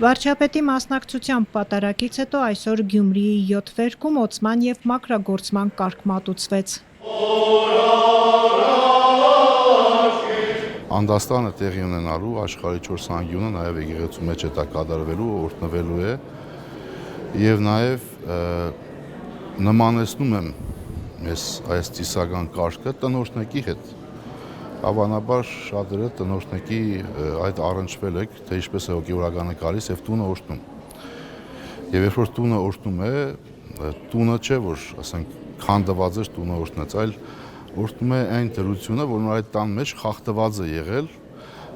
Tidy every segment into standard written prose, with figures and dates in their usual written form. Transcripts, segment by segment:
Վարչապետի մասնակցությամբ պատարակից հետո այսօր Գյումրիի 7 վերքում օծման և մաքրագործման կարգ մատուցվեց։ Անդաստանը տեղի ունենալու աշխարհի 4 անկյունը նաև եկեղեցու մեջ է կատարվելու, օրհնվելու է եւ նաև նմանեցնում եմ ես այս ծիսական կարգը տնօրհնեկի հետ։ Հավանաբար շատերը տնօրհնեկի այդ առնչվել եք, թե ինչպես է հոգևորականը գալիս եւ տունը օրհնում։ Եվ երբ որ տունը օրհնում է, տունը չէ, որ ասենք քանդված է տունը օրհնած, այլ օրհնում է այն դրությունը, որ այդ տան մեջ խախտված է եղել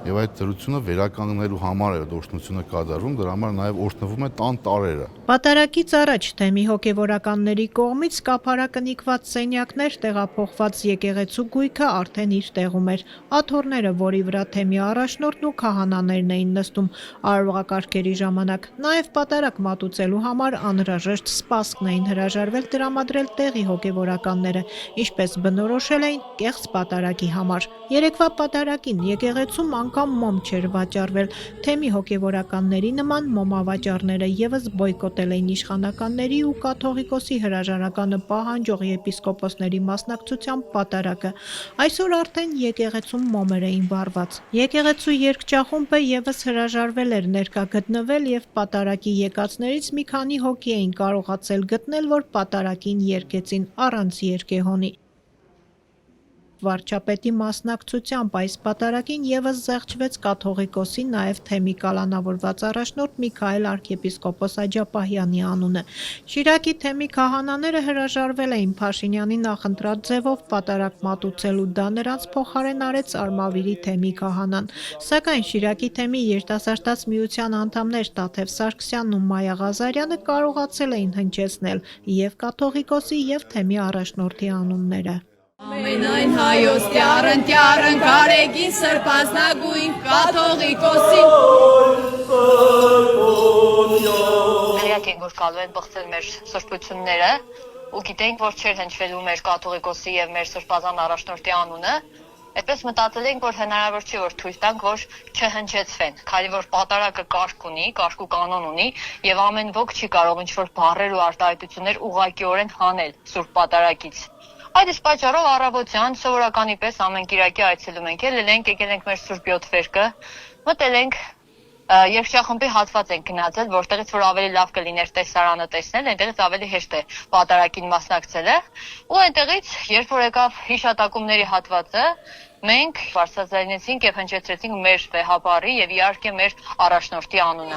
եւ այդ դրությունը վերականգնելու համար է օրհնությունը կատարվում, դրա համար նաեւ օրհնվում է տան տարերը։ Պատարակից առաջ թեմի հոգևորականների կողմից կափարակնիկված սենյակներ տեղափոխված եկեղեցու գույքը արդեն իր տեղում էր։ Աթոռները, որի վրա թեմի առաջնորդն ու քահանաներն էին նստում արարողակարգերի ժամանակ, նաեւ պատարակ մատուցելու համար անհրաժեշտ սպասքն էին հրաժարվել տրամադրել տեղի հոգևորականները, ինչպես բնորոշել էին կեղծ պատարակի համար։ Երեկվա պատարակին եկեղեցում անգամ մոմ չէր վաճառվել։ Թեմի հոգևորականների նման մոմավաճառները եւս բոյկոտել էին իշխանականների ու կաթողիկոսի հրաժարականը պահանջող եպիսկոպոսների մասնակցությամբ պատարակը։ Այսօր արդեն եկեղեցում մոմեր էին վառված։ Եկեղեցու երգչախումբը եւս հրաժարվել էր ներկա գտնվել եւ պատարակի եկածներից մի քանի հոգի էին կարողացել գտնել, որ պատարակին երգեցին առանց երգեհոնի։ Վարչապետի մասնակցությամբ այս պատարակին եւս զեղչվեց կաթողիկոսի նաեւ թեմի կալանավորված առաջնորդ Միքայել arczepiskopos Աջապահյանի անունը։ Շիրակի թեմի քահանաները հրաժարվել էին Փաշինյանի նախընտրած ձևով պատարակ մատուցելու, դա նրանց փոխարեն արեց Արմավիրի թեմի քահանան։ Սակայն Շիրակի թեմի երիտասարդաց միության անդամներ Տաթև Սարգսյանն ու Մայա Ղազարյանը կարողացել էին հնչեցնել եւ կաթողիկոսի եւ թեմի առաջնորդի անունները։ Ամենայն հայոց տյարն կարեգին սրբազնագույն կաթողիկոսին Վերյակ ենք, որ գալու են բղծել մեր սրբությունները ու գիտենք, որ չէր հնչվելու մեր կաթողիկոսի եւ մեր սրբազան առաջնորդի անունը, այդպես մտածել ենք, որ հնարավոր չի, որ թույլ տանք, որ չհնչեցվեն, քանի որ պատարակը կարգ ունի, կարգ ու կանոն ունի եւ ամեն ոք չի կարող ինչ-որ բառեր ու արտահայտություններ ուղղակիորեն հանել սուրբ պատարակից։ Այդ իսկ պատճառով առավոտյան սովորականի պես ամեն կիրակի այցելում ենք, եկել ենք մեր Սուրբ 7 վերքը, մտել ենք երգչախմբի հատված ենք գնացել, որտեղից որ ավելի լավ կլիներ տեսարանը տեսնել, այնտեղից ավելի հեշտ է պատարակին մասնակցելը, ու այնտեղից երբ որ եկավ հիշատակումների հատվածը, մենք բարձրաձայնեցինք եւ հնչեցրեցինք մեր վեհաբարի եւ իհարկե մեր առաջնորդի անունը։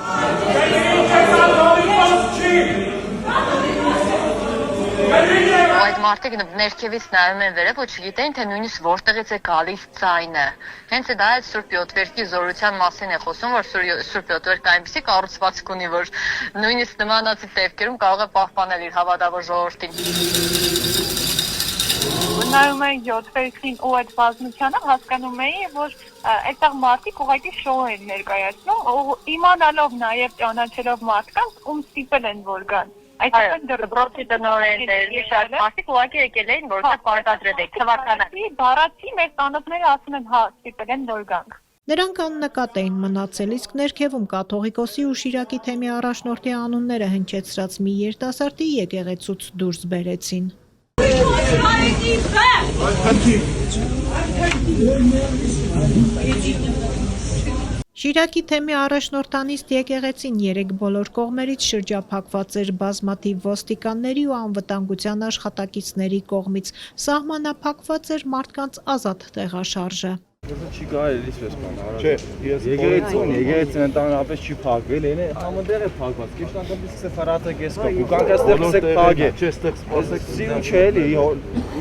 Այդ մարդիկ ներքևից նայում են վերև ու չգիտեն, թե նույնիսկ որտեղից է գալիս ձայնը։ Հենց դա այդ Սուրբ 7 վերքի զորության մասին է խոսում, որ Սուրբ 7 վերքը այնպեսի կառուցվածք ունի, որ նույնիսկ նմանացի դեպքերում կարող է պահպանել իր հավատավոր ժողովրդին։ Նայում էի 7 վերքին ու այդ բազմությանը հասկանում էի, որ այդտեղ մարդիկ ուղղակի շոու են ներկայացնում, ու իմանալով նաև ճանաչելով մարդկանց, ում ստիպել են որ գան։ Այսինքն դրբրոցի տնօրեններ, շատ մարդիկ ուղղակի եկել էին, որտեղ պարտադրել եք թվականը։ Բառացի մեր ծանոթները ասում են, հա, ստիպել են որ գանք։ Նրանք աննկատ էին մնացել, իսկ ներքևում կաթողիկոսի ու Շիրակի թեմի առաջնորդի անունները հնչեցրած մի երիտասարդի եկեղեցուց դուրս բերեցին։ Շիրակի թեմի առաջնորդանիստ եկեղեցին երեք բոլոր կողմերից շրջափակված էր բազմաթիվ ոստիկանների ու անվտանգության աշխատակիցների կողմից, սահմանափակված էր մարդկանց ազատ տեղաշարժը։ Չի կարելի իսպես բան արել։ Չէ, եկեղեցին ընդհանրապես չի փակվել, այն ամենտեղ է փակված։ Քիչ անգամ սեփարատը կեսկա։ Ու կանք այստեղ սկսեք փակել։ Չէ, այստեղ սպասեք։ Սիրուն չէ էլի,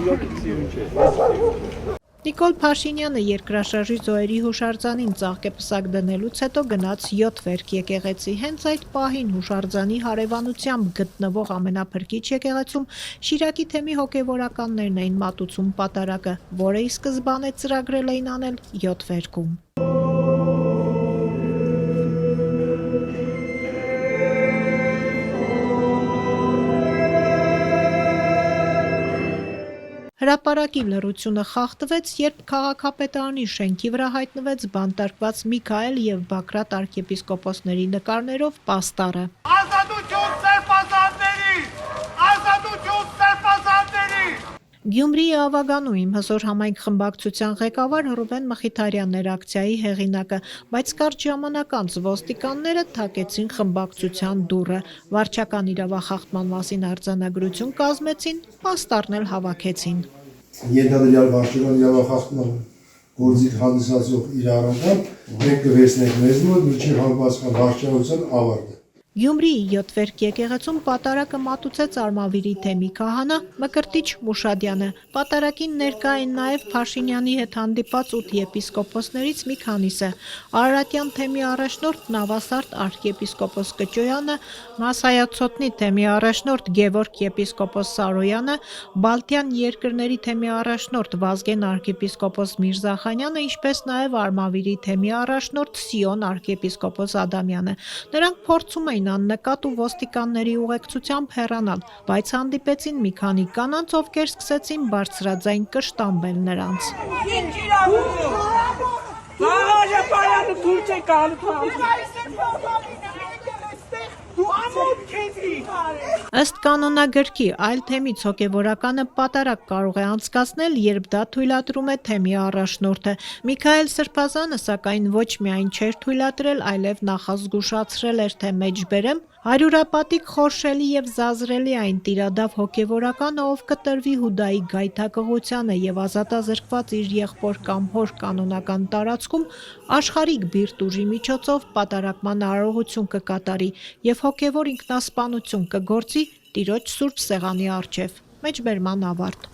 իրոք սիրուն չէ։ Նիկոլ Փաշինյանը երկրաշարժի զոհերի հուշարձանին ծաղկեպսակ դնելուց հետո գնաց 7 վերք եկեղեցի։ Հենց այդ պահին հուշարձանի հարևանությամբ գտնվող ամենափրկիչ եկեղեցում Շիրակի թեմի հոգևորականներն էին մատուցում պատարակը, որը ի սկզբանե ծրագրել էին անել 7 վերքում։ Հրապարակի լռությունը խախտվեց, երբ քաղաքապետարանի շենքի վրա հայտնվեց բանտարկված Միքայել եւ Բագրատ arczepiskoposների նկարներով պաստառը։ Ազատություն սրբազանների! Ազատություն սրբազանների! Գյումրիի Ավագանուհիմ հզոր համայնք խմբակցության ղեկավար Ռուբեն Մխիթարյանն էր ակցիայի հեղինակը, բայց կարճ ժամանակ անց ոստիկանները թակեցին խմբակցության դուռը, վարչական իրավախախտման մասին արձանագրություն կազմեցին, պաստառն էլ հավաքեցին։ Ենթադրյալ վարչական իրավախախտման գործիք հանդիսացող իրավարան մենք կվերցնենք մեզ մոտ մինչև համապատասխան վարչականության ավարտը։ Գյումրիի 7 վերք եկեղեցում պատարակը մատուցեց Արմավիրի թեմի քահանա Մկրտիչ Մուշադյանը։ Պատարակին ներկա են նաև Փաշինյանի հետ հանդիպած 8 եպիսկոպոսներից մի քանիսը։ Արարատյան թեմի առաջնորդ Նավասարդ arczepiskopos Կճոյանը, Մասայացոտնի թեմի առաջնորդ Գևորգ եպիսկոպոս Սարոյանը, Բալթյան երկրների թեմի առաջնորդ Վազգեն arczepiskopos Միրզախանյանը, ինչպես նաև Արմավիրի թեմի առաջնորդ Սիոն arczepiskopos Ադամյանը։ Նրանք փորձում էին աննկատ ու ոստիկանների ուղեկցությամբ հեռանալ, բայց հանդիպեցին մի քանի կանանց, ովքեր սկսեցին բարձրաձայն կշտամբել նրանց։ Ըստ կանոնագրքի այլ թեմից հոգևորականը պատարակ կարող է անցկացնել, երբ դա թույլատրում է թեմի առաջնորդը։ Միքայել Սրբազանը սակայն ոչ միայն չէր թույլատրել, այլև նախազգուշացրել էր, թե մեջբերեմ հարյուրապատիկ խորշելի եւ զազրելի այն տիրադավ հոգևորականը, ով կտրվի Հուդայի գայթակղությանը եւ ազատազրկված իր եղբոր կամ հոր կանոնական տարածքում աշխարհիկ բիրտ ուժի միջոցով պատարակման արարողություն կկատարի եւ հոգևոր ինքնասպանություն կգործի Տիրոջ Սուրբ Սեղանի առջև։ Մեջբերման ավարտ։